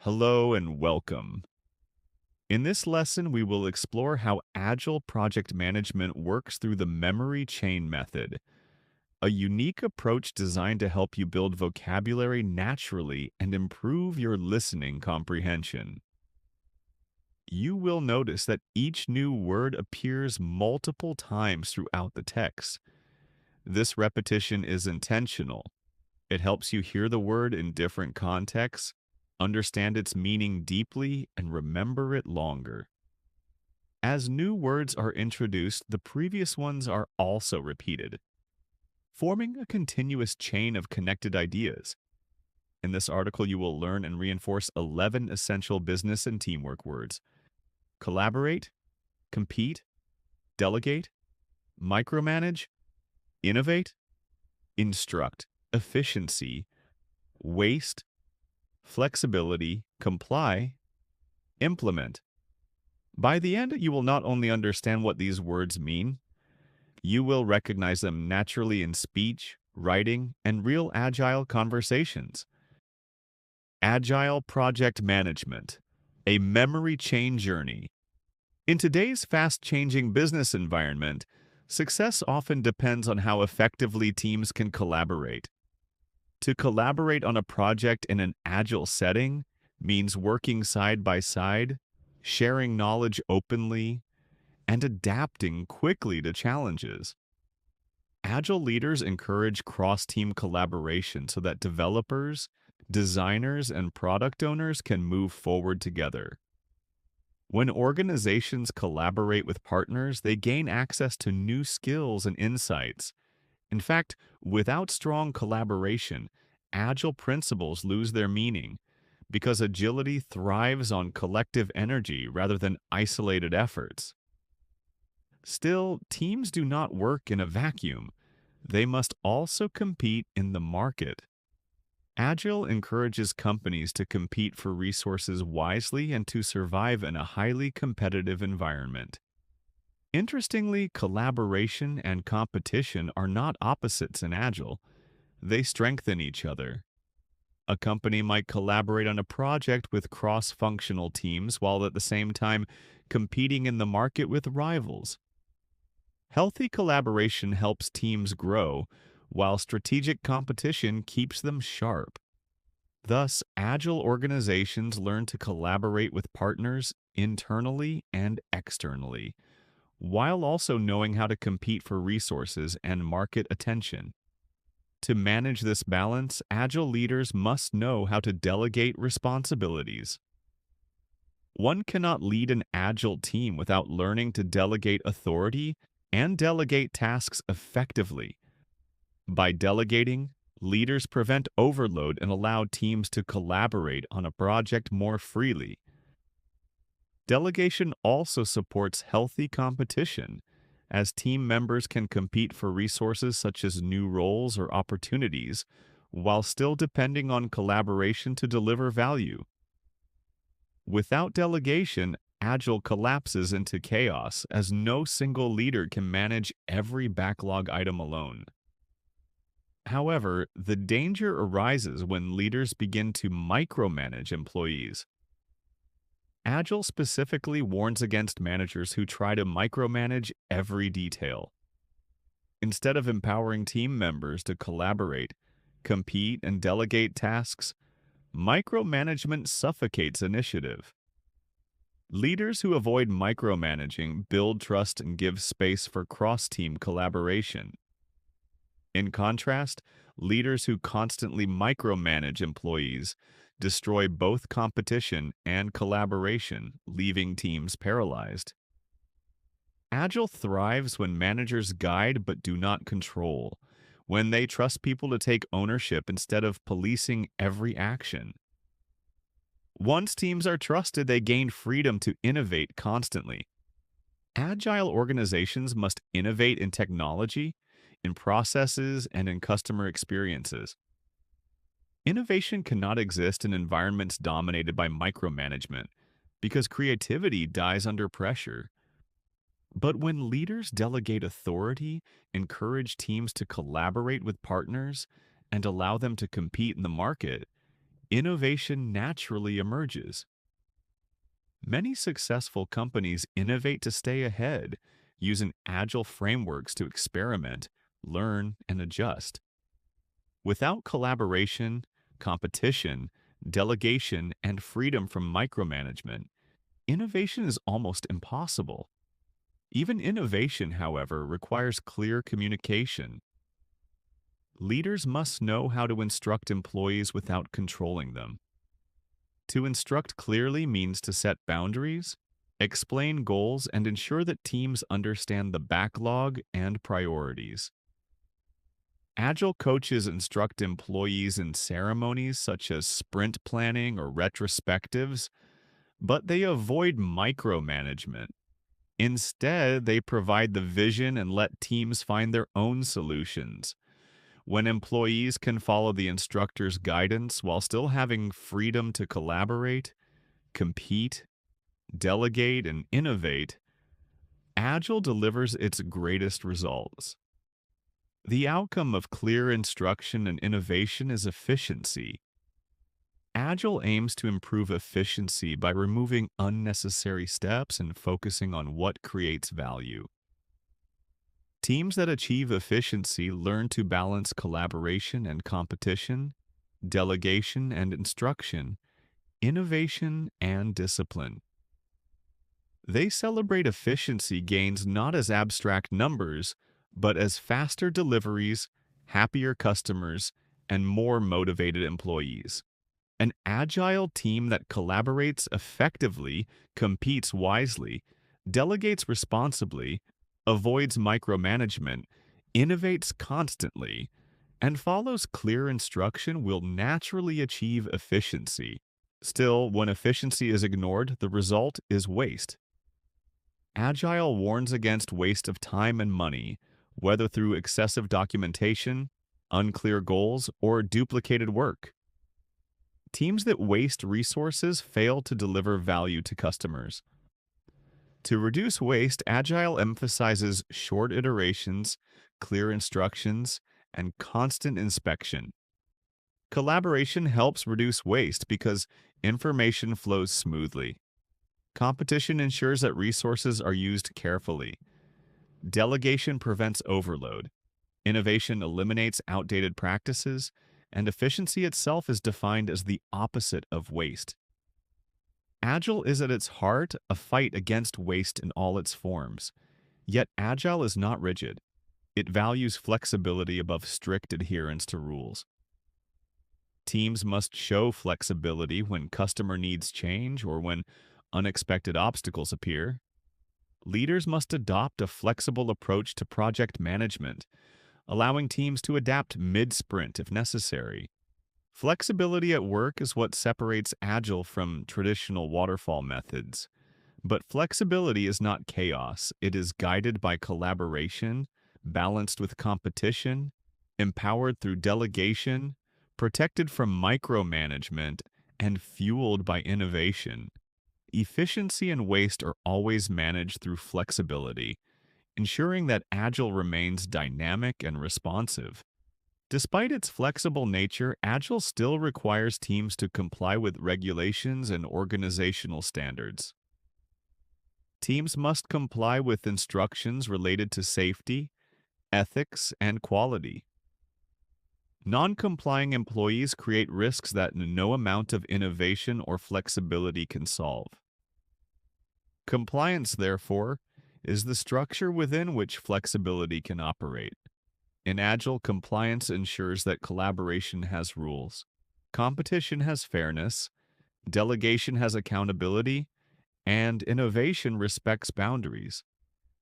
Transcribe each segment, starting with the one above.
Hello and welcome. In this lesson, we will explore how Agile project management works through the memory chain method, a unique approach designed to help you build vocabulary naturally and improve your listening comprehension. You will notice that each new word appears multiple times throughout the text. This repetition is intentional. It helps you hear the word in different contexts, understand its meaning deeply, and remember it longer. As new words are introduced, the previous ones are also repeated, forming a continuous chain of connected ideas. In this article, you will learn and reinforce 11 essential business and teamwork words: collaborate, compete, delegate, micromanage, innovate, instruct, efficiency, waste, flexibility, comply, implement. By the end, you will not only understand what these words mean, you will recognize them naturally in speech, writing, and real agile conversations. Agile Project Management, a memory chain journey. In today's fast-changing business environment, success often depends on how effectively teams can collaborate. To collaborate on a project in an agile setting means working side by side, sharing knowledge openly, and adapting quickly to challenges. Agile leaders encourage cross-team collaboration so that developers, designers, and product owners can move forward together. When organizations collaborate with partners, they gain access to new skills and insights. In fact, without strong collaboration, agile principles lose their meaning because agility thrives on collective energy rather than isolated efforts. Still, teams do not work in a vacuum. They must also compete in the market. Agile encourages companies to compete for resources wisely and to survive in a highly competitive environment. Interestingly, collaboration and competition are not opposites in Agile. They strengthen each other. A company might collaborate on a project with cross-functional teams while at the same time competing in the market with rivals. Healthy collaboration helps teams grow, while strategic competition keeps them sharp. Thus, agile organizations learn to collaborate with partners internally and externally, while also knowing how to compete for resources and market attention. To manage this balance, agile leaders must know how to delegate responsibilities. One cannot lead an agile team without learning to delegate authority and delegate tasks effectively. By delegating, leaders prevent overload and allow teams to collaborate on a project more freely. Delegation also supports healthy competition, as team members can compete for resources such as new roles or opportunities, while still depending on collaboration to deliver value. Without delegation, Agile collapses into chaos, as no single leader can manage every backlog item alone. However, the danger arises when leaders begin to micromanage employees. Agile specifically warns against managers who try to micromanage every detail. Instead of empowering team members to collaborate, compete, and delegate tasks, micromanagement suffocates initiative. Leaders who avoid micromanaging build trust and give space for cross-team collaboration. In contrast, leaders who constantly micromanage employees destroy both competition and collaboration, leaving teams paralyzed. Agile thrives when managers guide but do not control, when they trust people to take ownership instead of policing every action. Once teams are trusted, they gain freedom to innovate constantly. Agile organizations must innovate in technology, in processes, and in customer experiences. Innovation cannot exist in environments dominated by micromanagement because creativity dies under pressure. But when leaders delegate authority, encourage teams to collaborate with partners, and allow them to compete in the market, innovation naturally emerges. Many successful companies innovate to stay ahead, using agile frameworks to experiment, learn, and adjust. Without collaboration, competition, delegation, and freedom from micromanagement, innovation is almost impossible. Even innovation, however, requires clear communication. Leaders must know how to instruct employees without controlling them. To instruct clearly means to set boundaries, explain goals, and ensure that teams understand the backlog and priorities. Agile coaches instruct employees in ceremonies such as sprint planning or retrospectives, but they avoid micromanagement. Instead, they provide the vision and let teams find their own solutions. When employees can follow the instructor's guidance while still having freedom to collaborate, compete, delegate, and innovate, Agile delivers its greatest results. The outcome of clear instruction and innovation is efficiency. Agile aims to improve efficiency by removing unnecessary steps and focusing on what creates value. Teams that achieve efficiency learn to balance collaboration and competition, delegation and instruction, innovation and discipline. They celebrate efficiency gains not as abstract numbers, but as faster deliveries, happier customers, and more motivated employees. An agile team that collaborates effectively, competes wisely, delegates responsibly, avoids micromanagement, innovates constantly, and follows clear instruction will naturally achieve efficiency. Still, when efficiency is ignored, the result is waste. Agile warns against waste of time and money, whether through excessive documentation, unclear goals, or duplicated work. Teams that waste resources fail to deliver value to customers. To reduce waste, Agile emphasizes short iterations, clear instructions, and constant inspection. Collaboration helps reduce waste because information flows smoothly. Competition ensures that resources are used carefully. Delegation prevents overload. Innovation eliminates outdated practices, and efficiency itself is defined as the opposite of waste. Agile is at its heart a fight against waste in all its forms. Yet Agile is not rigid. It values flexibility above strict adherence to rules. Teams must show flexibility when customer needs change or when unexpected obstacles appear. Leaders must adopt a flexible approach to project management, allowing teams to adapt mid-sprint if necessary. Flexibility at work is what separates Agile from traditional waterfall methods. But flexibility is not chaos. It is guided by collaboration, balanced with competition, empowered through delegation, protected from micromanagement, and fueled by innovation. Efficiency and waste are always managed through flexibility, ensuring that Agile remains dynamic and responsive. Despite its flexible nature, Agile still requires teams to comply with regulations and organizational standards. Teams must comply with instructions related to safety, ethics, and quality. Non-complying employees create risks that no amount of innovation or flexibility can solve. Compliance, therefore, is the structure within which flexibility can operate. In Agile, compliance ensures that collaboration has rules, competition has fairness, delegation has accountability, and innovation respects boundaries.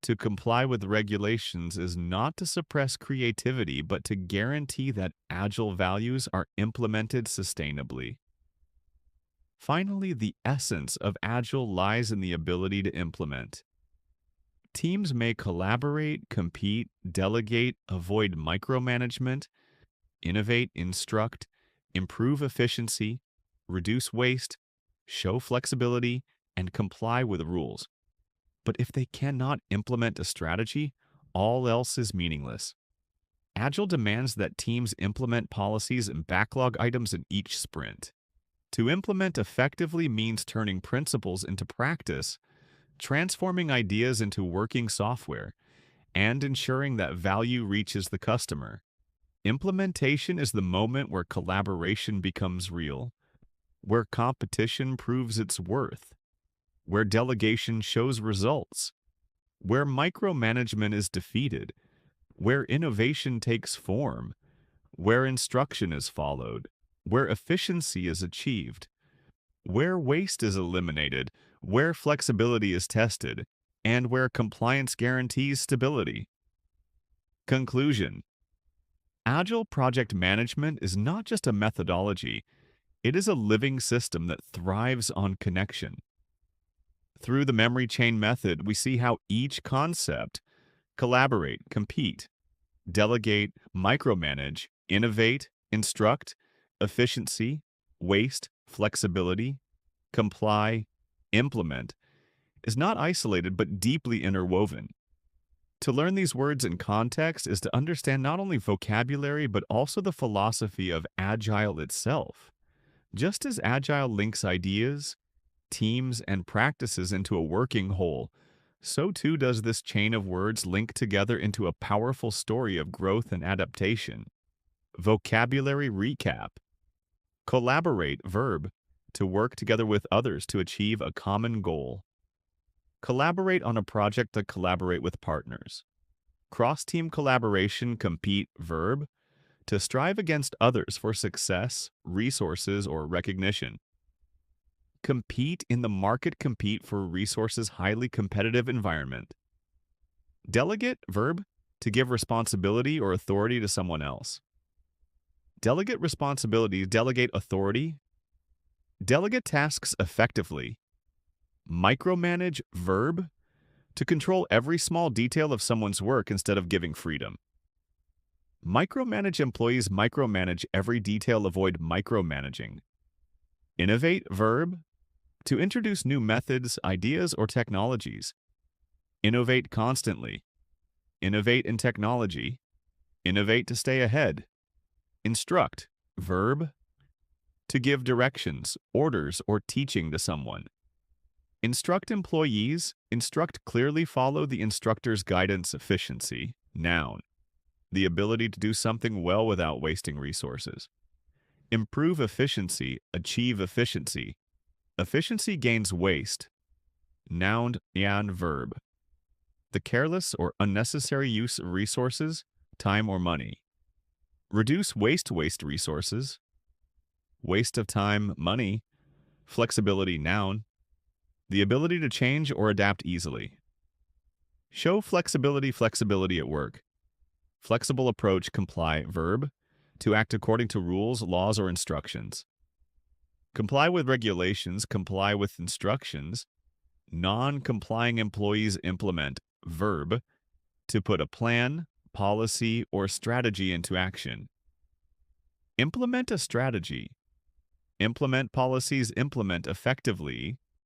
To comply with regulations is not to suppress creativity, but to guarantee that Agile values are implemented sustainably. Finally, the essence of Agile lies in the ability to implement. Teams may collaborate, compete, delegate, avoid micromanagement, innovate, instruct, improve efficiency, reduce waste, show flexibility, and comply with rules. But if they cannot implement a strategy, all else is meaningless. Agile demands that teams implement policies and backlog items in each sprint. To implement effectively means turning principles into practice, transforming ideas into working software, and ensuring that value reaches the customer. Implementation is the moment where collaboration becomes real, where competition proves its worth, where delegation shows results, where micromanagement is defeated, where innovation takes form, where instruction is followed, where efficiency is achieved, where waste is eliminated, where flexibility is tested, and where compliance guarantees stability. Conclusion: Agile project management is not just a methodology, it is a living system that thrives on connection. Through the memory chain method, we see how each concept, collaborate, compete, delegate, micromanage, innovate, instruct, efficiency, waste, flexibility, comply, implement, is not isolated but deeply interwoven. To learn these words in context is to understand not only vocabulary but also the philosophy of Agile itself. Just as Agile links ideas, teams, and practices into a working whole, so too does this chain of words link together into a powerful story of growth and adaptation. Vocabulary recap. Collaborate, verb, to work together with others to achieve a common goal. Collaborate on a project to collaborate with partners. Cross-team collaboration, compete, verb, to strive against others for success, resources, or recognition. Compete in the market, compete for resources, highly competitive environment. Delegate, verb, to give responsibility or authority to someone else. Delegate responsibility, delegate authority. Delegate tasks effectively. Micromanage, verb, to control every small detail of someone's work instead of giving freedom. Micromanage employees, micromanage every detail, avoid micromanaging. Innovate, verb, to introduce new methods, ideas, or technologies. Innovate constantly. Innovate in technology. Innovate to stay ahead. Instruct, verb, to give directions, orders, or teaching to someone. Instruct employees, instruct clearly, follow the instructor's guidance. Efficiency, noun, the ability to do something well without wasting resources. Improve efficiency, achieve efficiency. Efficiency gains waste, noun and verb. The careless or unnecessary use of resources, time or money. Reduce waste resources, waste of time, money. Flexibility, noun, the ability to change or adapt easily. Show flexibility at work. Flexible approach, comply, verb, to act according to rules, laws, or instructions. Comply with regulations, comply with instructions. Non-complying employees implement, verb, to put a plan, policy, or strategy into action. Implement a strategy. Implement policies, implement effectively.